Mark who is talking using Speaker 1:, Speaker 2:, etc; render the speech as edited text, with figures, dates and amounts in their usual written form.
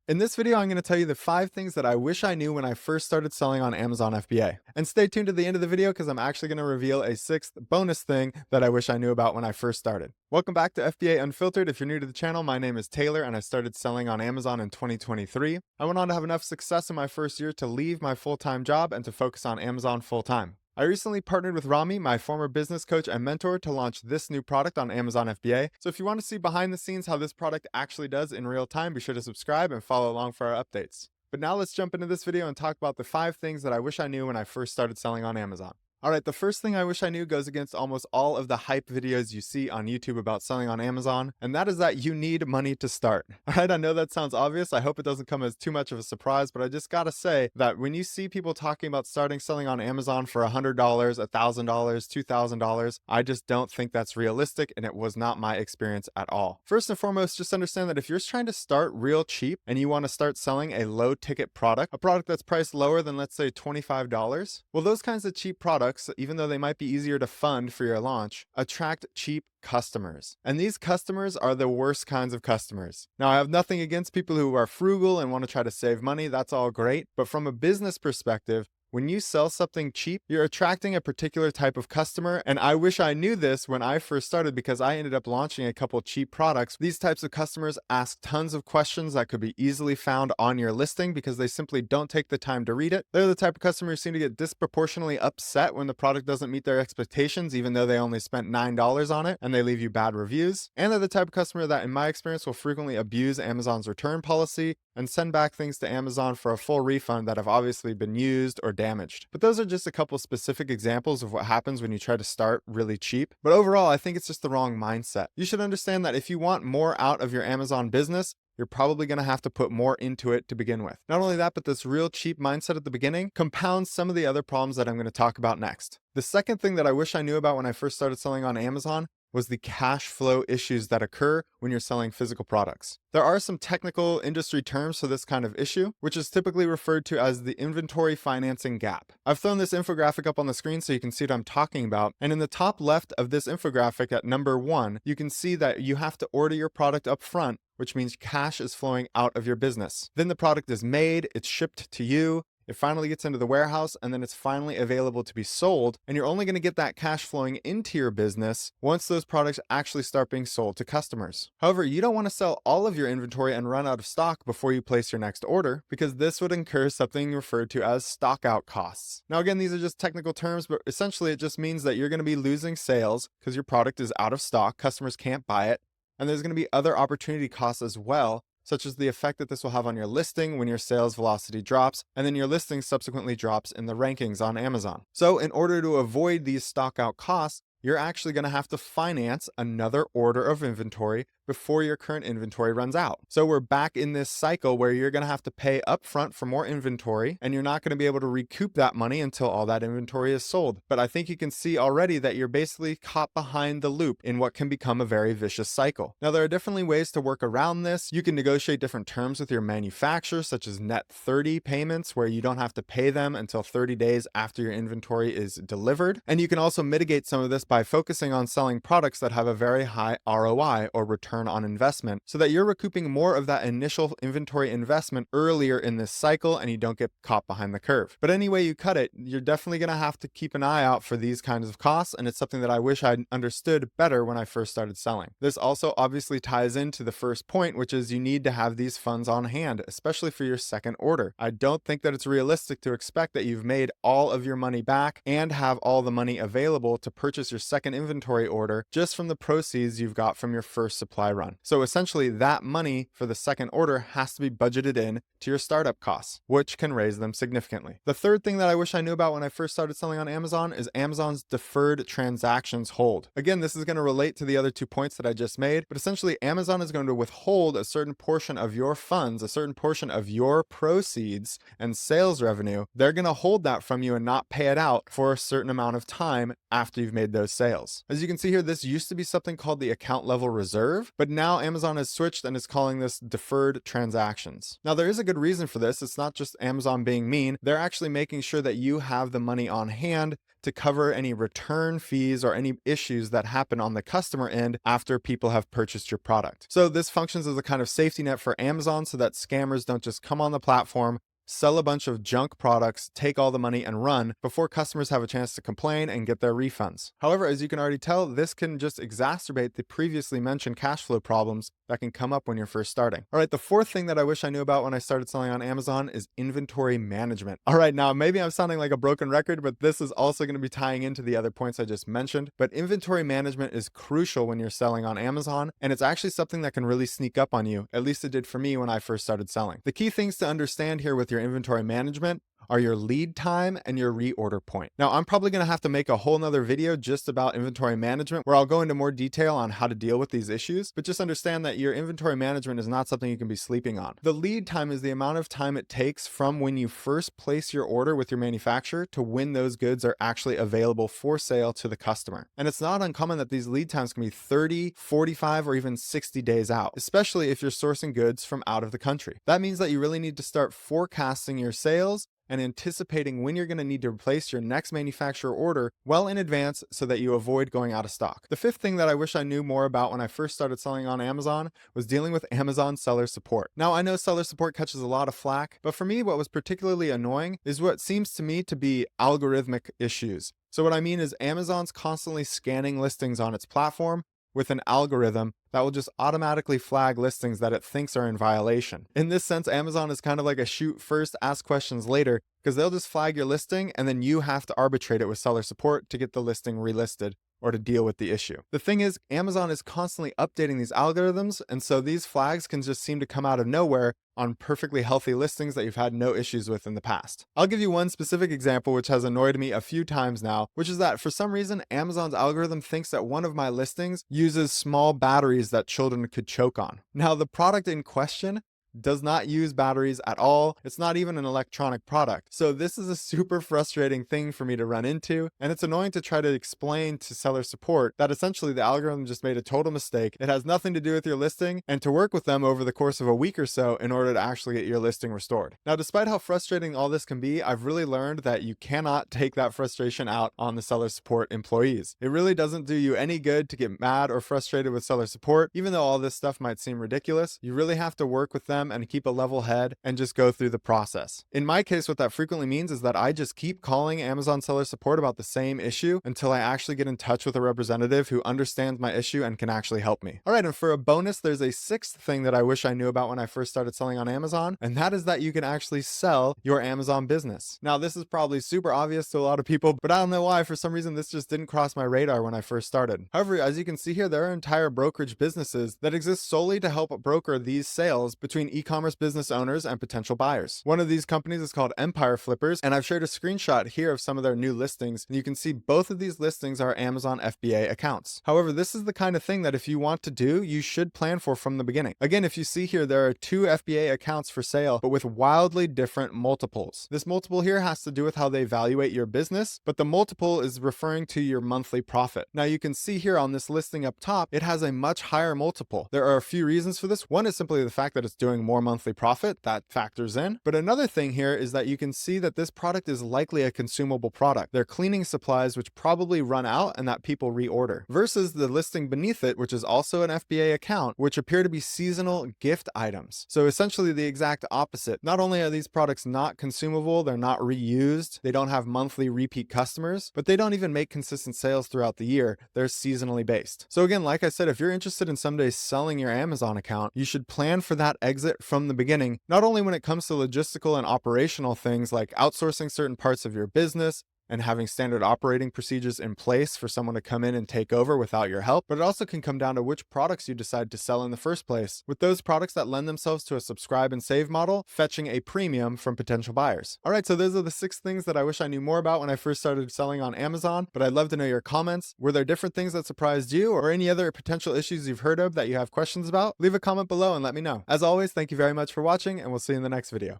Speaker 1: In this video, I'm going to tell you the 5 things that I wish I knew when I first started selling on Amazon FBA. And stay tuned to the end of the video because I'm actually going to reveal a 6th bonus thing that I wish I knew about when I first started. Welcome back to FBA Unfiltered. If you're new to the channel, my name is Taylor and I started selling on Amazon in 2023. I went on to have enough success in my first year to leave my full-time job and to focus on Amazon full-time. I recently partnered with Rami, my former business coach and mentor, to launch this new product on Amazon FBA. So if you want to see behind the scenes how this product actually does in real time, be sure to subscribe and follow along for our updates. But now let's jump into this video and talk about the 5 things that I wish I knew when I first started selling on Amazon. Alright, the first thing I wish I knew goes against almost all of the hype videos you see on YouTube about selling on Amazon, and that is that you need money to start. Alright, I know that sounds obvious. I hope it doesn't come as too much of a surprise, but I just gotta say that when you see people talking about starting selling on Amazon for $100, $1,000, $2,000, I just don't think that's realistic, and it was not my experience at all. First and foremost, just understand that if you're trying to start real cheap and you want to start selling a low ticket product, a product that's priced lower than, let's say, $25, well, those kinds of cheap products, even though they might be easier to fund for your launch, attract cheap customers. And these customers are the worst kinds of customers. Now, I have nothing against people who are frugal and want to try to save money. That's all great. But from a business perspective, when you sell something cheap, you're attracting a particular type of customer, and I wish I knew this when I first started because I ended up launching a couple cheap products. These types of customers ask tons of questions that could be easily found on your listing because they simply don't take the time to read it. They're the type of customers who seem to get disproportionately upset when the product doesn't meet their expectations, even though they only spent $9 on it, and they leave you bad reviews. And they're the type of customer that, in my experience, will frequently abuse Amazon's return policy and send back things to Amazon for a full refund that have obviously been used or damaged. But those are just a couple specific examples of what happens when you try to start really cheap. But overall, I think it's just the wrong mindset. You should understand that if you want more out of your Amazon business, you're probably going to have to put more into it to begin with. Not only that, but this real cheap mindset at the beginning compounds some of the other problems that I'm going to talk about next. The second thing that I wish I knew about when I first started selling on Amazon was the cash flow issues that occur when you're selling physical products. There are some technical industry terms for this kind of issue, which is typically referred to as the inventory financing gap. I've thrown this infographic up on the screen so you can see what I'm talking about. And in the top left of this infographic at number 1, you can see that you have to order your product up front, which means cash is flowing out of your business. Then the product is made, it's shipped to you, it finally gets into the warehouse, and then it's finally available to be sold. And you're only going to get that cash flowing into your business once those products actually start being sold to customers. However, you don't want to sell all of your inventory and run out of stock before you place your next order, because this would incur something referred to as stock out costs. Now, again, these are just technical terms, but essentially it just means that you're going to be losing sales because your product is out of stock, customers can't buy it, and there's going to be other opportunity costs as well, such as the effect that this will have on your listing when your sales velocity drops, and then your listing subsequently drops in the rankings on Amazon. So in order to avoid these stock out costs, you're actually going to have to finance another order of inventory before your current inventory runs out. So we're back in this cycle where you're going to have to pay upfront for more inventory, and you're not going to be able to recoup that money until all that inventory is sold. But I think you can see already that you're basically caught behind the loop in what can become a very vicious cycle. Now, there are definitely ways to work around this. You can negotiate different terms with your manufacturer, such as net 30 payments, where you don't have to pay them until 30 days after your inventory is delivered. And you can also mitigate some of this by focusing on selling products that have a very high ROI, or return on investment, so that you're recouping more of that initial inventory investment earlier in this cycle and you don't get caught behind the curve. But any way you cut it, you're definitely going to have to keep an eye out for these kinds of costs, and it's something that I wish I'd understood better when I first started selling. This also obviously ties into the first point, which is you need to have these funds on hand, especially for your second order. I don't think that it's realistic to expect that you've made all of your money back and have all the money available to purchase your second inventory order just from the proceeds you've got from your first supply run. So essentially that money for the second order has to be budgeted in to your startup costs, which can raise them significantly. The third thing that I wish I knew about when I first started selling on Amazon is Amazon's deferred transactions hold. Again, this is going to relate to the other 2 points that I just made, but essentially Amazon is going to withhold a certain portion of your funds, a certain portion of your proceeds and sales revenue. They're going to hold that from you and not pay it out for a certain amount of time after you've made those sales. As you can see here, this used to be something called the account level reserve, but now Amazon has switched and is calling this deferred transactions. Now, there is a good reason for this. It's not just Amazon being mean. They're actually making sure that you have the money on hand to cover any return fees or any issues that happen on the customer end after people have purchased your product. So this functions as a kind of safety net for Amazon so that scammers don't just come on the platform, sell a bunch of junk products, take all the money and run before customers have a chance to complain and get their refunds. However, as you can already tell, this can just exacerbate the previously mentioned cash flow problems that can come up when you're first starting. All right, the fourth thing that I wish I knew about when I started selling on Amazon is inventory management. All right, now maybe I'm sounding like a broken record, but this is also going to be tying into the other points I just mentioned. But inventory management is crucial when you're selling on Amazon, and it's actually something that can really sneak up on you. At least it did for me when I first started selling. The key things to understand here with your inventory management are your lead time and your reorder point. Now, I'm probably going to have to make a whole nother video just about inventory management where I'll go into more detail on how to deal with these issues, but just understand that your inventory management is not something you can be sleeping on. The lead time is the amount of time it takes from when you first place your order with your manufacturer to when those goods are actually available for sale to the customer. And it's not uncommon that these lead times can be 30, 45, or even 60 days out, especially if you're sourcing goods from out of the country. That means that you really need to start forecasting your sales and anticipating when you're going to need to replace your next manufacturer order well in advance so that you avoid going out of stock. The fifth thing that I wish I knew more about when I first started selling on Amazon was dealing with Amazon seller support. Now, I know seller support catches a lot of flack, but for me, what was particularly annoying is what seems to me to be algorithmic issues. So what I mean is Amazon's constantly scanning listings on its platform with an algorithm that will just automatically flag listings that it thinks are in violation. In this sense, Amazon is kind of like a shoot first, ask questions later, because they'll just flag your listing and then you have to arbitrate it with seller support to get the listing relisted or to deal with the issue. The thing is, Amazon is constantly updating these algorithms, and so these flags can just seem to come out of nowhere on perfectly healthy listings that you've had no issues with in the past. I'll give you one specific example which has annoyed me a few times now, which is that for some reason, Amazon's algorithm thinks that one of my listings uses small batteries that children could choke on. Now, the product in question does not use batteries at all. It's not even an electronic product. So this is a super frustrating thing for me to run into, and it's annoying to try to explain to seller support that essentially the algorithm just made a total mistake. It has nothing to do with your listing, and to work with them over the course of a week or so in order to actually get your listing restored. Now, despite how frustrating all this can be, I've really learned that you cannot take that frustration out on the seller support employees. It really doesn't do you any good to get mad or frustrated with seller support. Even though all this stuff might seem ridiculous, you really have to work with them and keep a level head and just go through the process. In my case, what that frequently means is that I just keep calling Amazon seller support about the same issue until I actually get in touch with a representative who understands my issue and can actually help me. All right, and for a bonus, there's a sixth thing that I wish I knew about when I first started selling on Amazon, and that is that you can actually sell your Amazon business. Now, this is probably super obvious to a lot of people, but I don't know why. For some reason, this just didn't cross my radar when I first started. However, as you can see here, there are entire brokerage businesses that exist solely to help broker these sales between e-commerce business owners and potential buyers. One of these companies is called Empire Flippers, and I've shared a screenshot here of some of their new listings, and you can see both of these listings are Amazon FBA accounts. However, this is the kind of thing that if you want to do, you should plan for from the beginning. Again, if you see here, there are two FBA accounts for sale, but with wildly different multiples. This multiple here has to do with how they evaluate your business, but the multiple is referring to your monthly profit. Now, you can see here on this listing up top, it has a much higher multiple. There are a few reasons for this. One is simply the fact that it's doing more monthly profit. That factors in. But another thing here is that you can see that this product is likely a consumable product. They're cleaning supplies which probably run out and that people reorder. Versus the listing beneath it, which is also an FBA account, which appear to be seasonal gift items. So essentially the exact opposite. Not only are these products not consumable, they're not reused, they don't have monthly repeat customers, but they don't even make consistent sales throughout the year. They're seasonally based. So again, like I said, if you're interested in someday selling your Amazon account, you should plan for that exit from the beginning, not only when it comes to logistical and operational things like outsourcing certain parts of your business and having standard operating procedures in place for someone to come in and take over without your help, but it also can come down to which products you decide to sell in the first place, with those products that lend themselves to a subscribe and save model fetching a premium from potential buyers. All right, so those are the 6 things that I wish I knew more about when I first started selling on Amazon, but I'd love to know your comments. Were there different things that surprised you or any other potential issues you've heard of that you have questions about? Leave a comment below and let me know. As always, thank you very much for watching, and we'll see you in the next video.